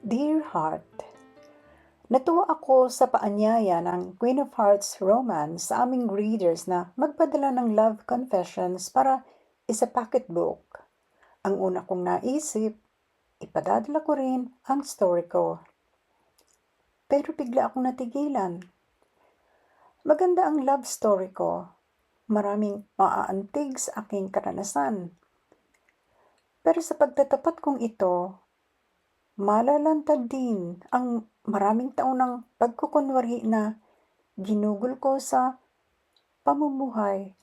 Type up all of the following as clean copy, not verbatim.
Dear Heart, natuwa ako sa paanyaya ng Queen of Hearts romance sa aming readers na magpadala ng love confessions para isa pocketbook. Ang una kong naisip, ipadadala ko rin ang story ko. Pero bigla akong natigilan. Maganda ang love story ko. Maraming maaantig sa aking karanasan. Pero sa pagtatapat kong ito, malalantad din ang maraming taon ng pagkukunwari na ginugol ko sa pamumuhay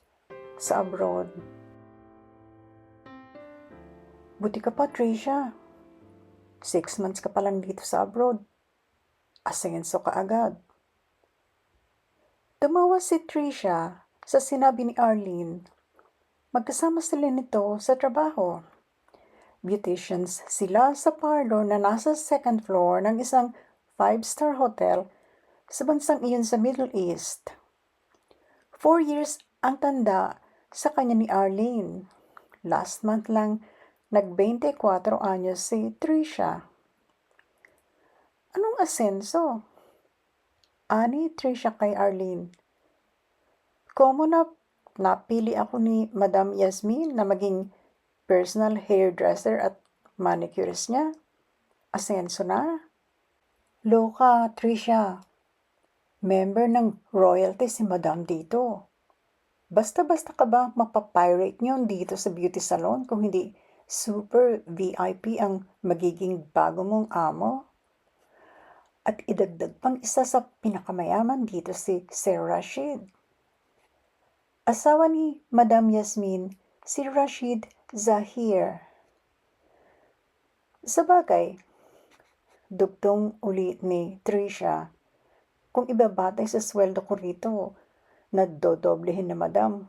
sa abroad. Buti ka pa, Tricia. 6 months ka pa lang dito sa abroad. Asenso ka agad. Tumawa si Tricia sa sinabi ni Arlene. Magkasama sila nito sa trabaho. Beauticians sila sa parlor na nasa second floor ng isang 5-star hotel sa bansang iyon sa Middle East. 4 years ang tanda sa kanya ni Arlene. Last month lang nag-24 anyos si Tricia. Anong asenso? Ani Tricia kay Arlene. Komo na napili ako ni Madam Yasmin na maging personal hairdresser at manicurist niya. Asenso na. Loka, Tricia. Member ng royalty si Madam dito. Basta-basta ka ba mapapirate niyon dito sa beauty salon kung hindi super VIP ang magiging bago mong amo? At idagdag pang isa sa pinakamayaman dito si Sir Rashid. Asawa ni Madam Yasmin, si Rashid Zahir. Sabagay, dugtong ulit ni Tricia. Kung ibabatay sa sweldo ko rito, nadodoblehin na Madam.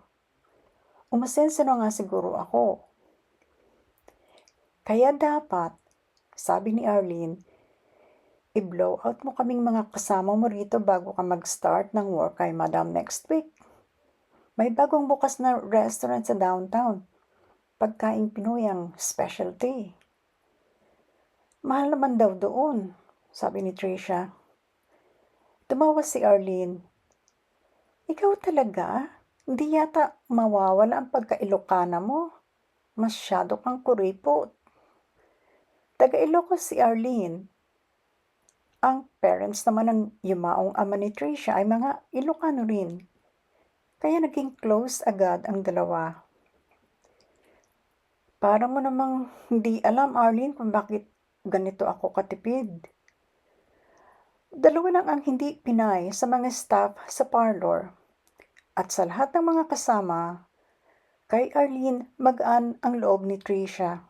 Umasenso na nga siguro ako. Kaya dapat, sabi ni Arlene, i-blow out mo kaming mga kasama mo rito bago ka mag-start ng work kay Madam next week. May bagong bukas na restaurant sa downtown. Pagkain Pinoy ang specialty. Mahal naman daw doon, sabi ni Tricia. Tumawa si Arlene. Ikaw talaga? Hindi yata mawawala ang pagka-Ilocana mo. Masyado kang kuripot. Taga-Ilocos si Arlene. Ang parents naman ng yumaong ama ni Tricia ay mga Ilocano rin. Kaya naging close agad ang dalawa. Para mo namang hindi alam, Arlene, kung bakit ganito ako katipid. Dalawa lang ang hindi Pinay sa mga staff sa parlor. At sa lahat ng mga kasama, kay Arlene magaan ang loob ni Tricia.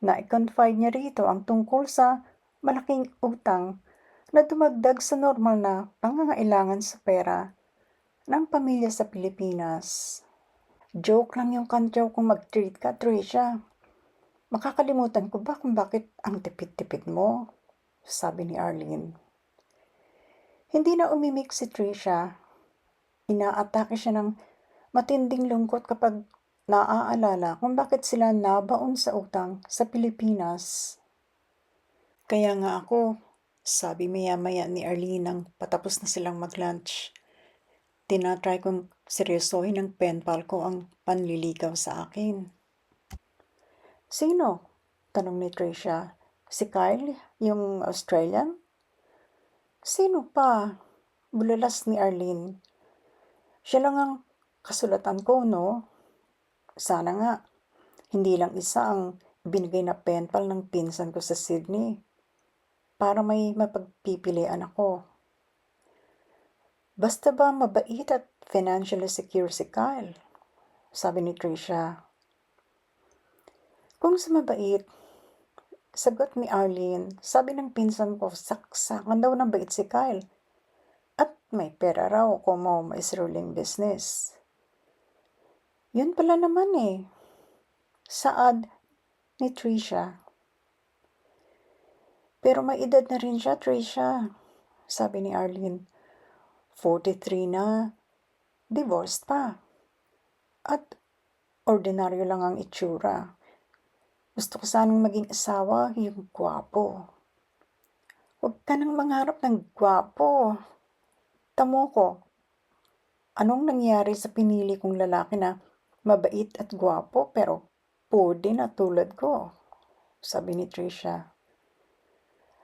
Na-confide niya rito ang tungkol sa malaking utang na dumagdag sa normal na pangangailangan sa pera ng pamilya sa Pilipinas. Joke lang yung kantyaw kung mag-treat ka, Tricia. Makakalimutan ko ba kung bakit ang tipid-tipid mo? Sabi ni Arlene. Hindi na umimik si Tricia. Inaatake siya ng matinding lungkot kapag naaalala kung bakit sila nabaon sa utang sa Pilipinas. Kaya nga ako, sabi maya-maya ni Arlene nang patapos na silang mag-lunch. Tinatry kong seryosohin ng pen pal ko ang panliligaw sa akin. Sino? Tanong ni Tricia. Si Kyle, yung Australian? Sino pa? Bulalas ni Arlene. Siya lang ang kasulatan ko, no? Sana nga, hindi lang isa ang binigay na pen pal ng pinsan ko sa Sydney. Para may mapagpipilian ako. Basta ba mabait at financially secure si Kyle? Sabi ni Tricia. Kung sa mabait, sagot ni Arlene, sabi ng pinsan ko, saksakan daw ng bait si Kyle. At may pera raw kung mo maisruling business. Yun pala naman eh. Saad ni Tricia. Pero may edad na rin siya, Tricia, sabi ni Arlene. 43 na, divorced pa. At ordinaryo lang ang itsura. Gusto ko sanang maging asawa, yung gwapo. Huwag ka nang mangarap ng gwapo. Tamo ko, anong nangyari sa pinili kong lalaki na mabait at gwapo pero pude na tulad ko? Sabi ni Trisha.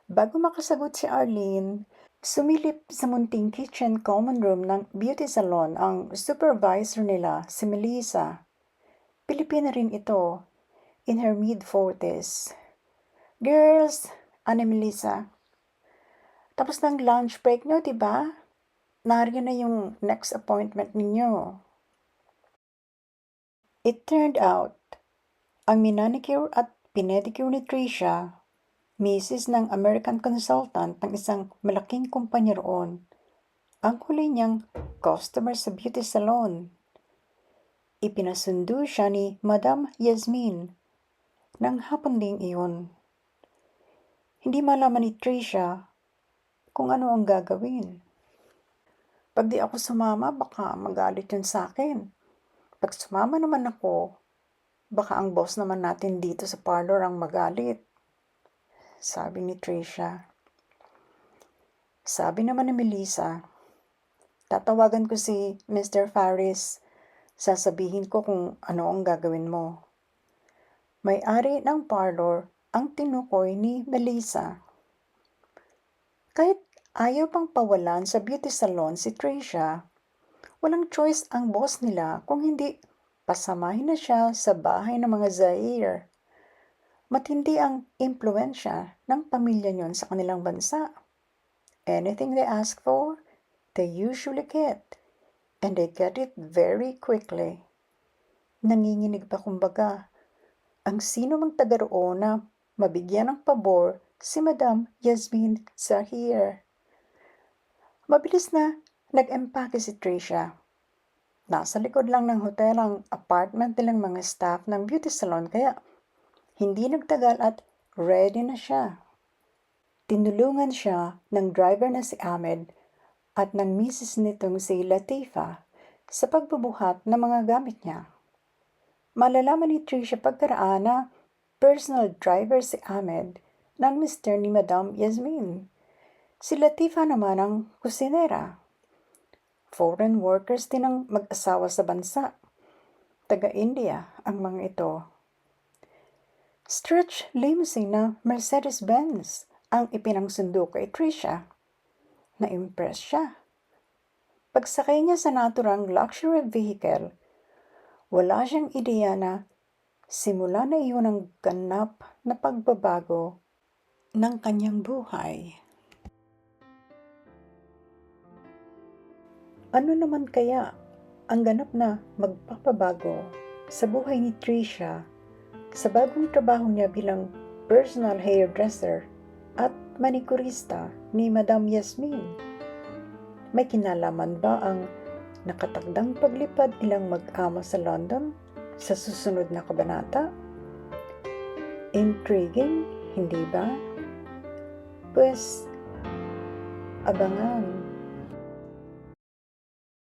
Bago makasagot si Arlene, sumilip sa munting kitchen common room ng beauty salon ang supervisor nila, si Melissa. Pilipina rin ito, in her mid-40s. Girls, ani Melissa, tapos ng lunch break nyo, diba? Nariyan na yung next appointment ninyo. It turned out, ang minanicure at pinedicure ni Trisha, misis ng American consultant ng isang malaking kumpanya roon, ang huli niyang customer sa beauty salon. Ipinasundo siya ni Madam Yasmin nang hapon ding iyon. Hindi malaman ni Trisha kung ano ang gagawin. Pag di ako sumama, baka magalit yun sa akin. Pag sumama naman ako, baka ang boss naman natin dito sa parlor ang magalit. Sabi ni Trisha. Sabi naman ni Melissa, tatawagan ko si Mr. Faris. Sasabihin ko kung ano ang gagawin mo. May-ari ng parlor ang tinukoy ni Melissa. Kahit ayaw pang pawalan sa beauty salon si Trisha, walang choice ang boss nila kung hindi pasamahin na siya sa bahay ng mga Zaire. Matindi ang impluensya ng pamilya niyon sa kanilang bansa. Anything they ask for, they usually get. And they get it very quickly. Nanginginig pa kumbaga ang sino mang taga roon na mabigyan ng pabor si Madam Yasmin Zahir. Mabilis na nag-empake si Trisha. Nasa likod lang ng hotel ang apartment nilang mga staff ng beauty salon kaya hindi nagtagal at ready na siya. Tinulungan siya ng driver na si Ahmed at ng misis nitong si Latifa sa pagbubuhat ng mga gamit niya. Malalaman ni Trisha pagkaraan na personal driver si Ahmed ng mister ni Madam Yasmin. Si Latifa naman ang kusinera. Foreign workers din ang mag-asawa sa bansa. Taga-India ang mga ito. Stretch limousine na Mercedes-Benz ang ipinangsundo kay Trisha. Na-impress siya. Pagsakay niya sa naturang luxury vehicle, wala siyang ideya na simula na iyon ang ganap na pagbabago ng kanyang buhay. Ano naman kaya ang ganap na magpapabago sa buhay ni Trisha sa bagong trabaho niya bilang personal hairdresser at manikurista ni Madam Yasmin? May kinalaman ba ang nakatakdang paglipad nilang mag-ama sa London sa susunod na kabanata? Intriguing, hindi ba? Pues, abangan.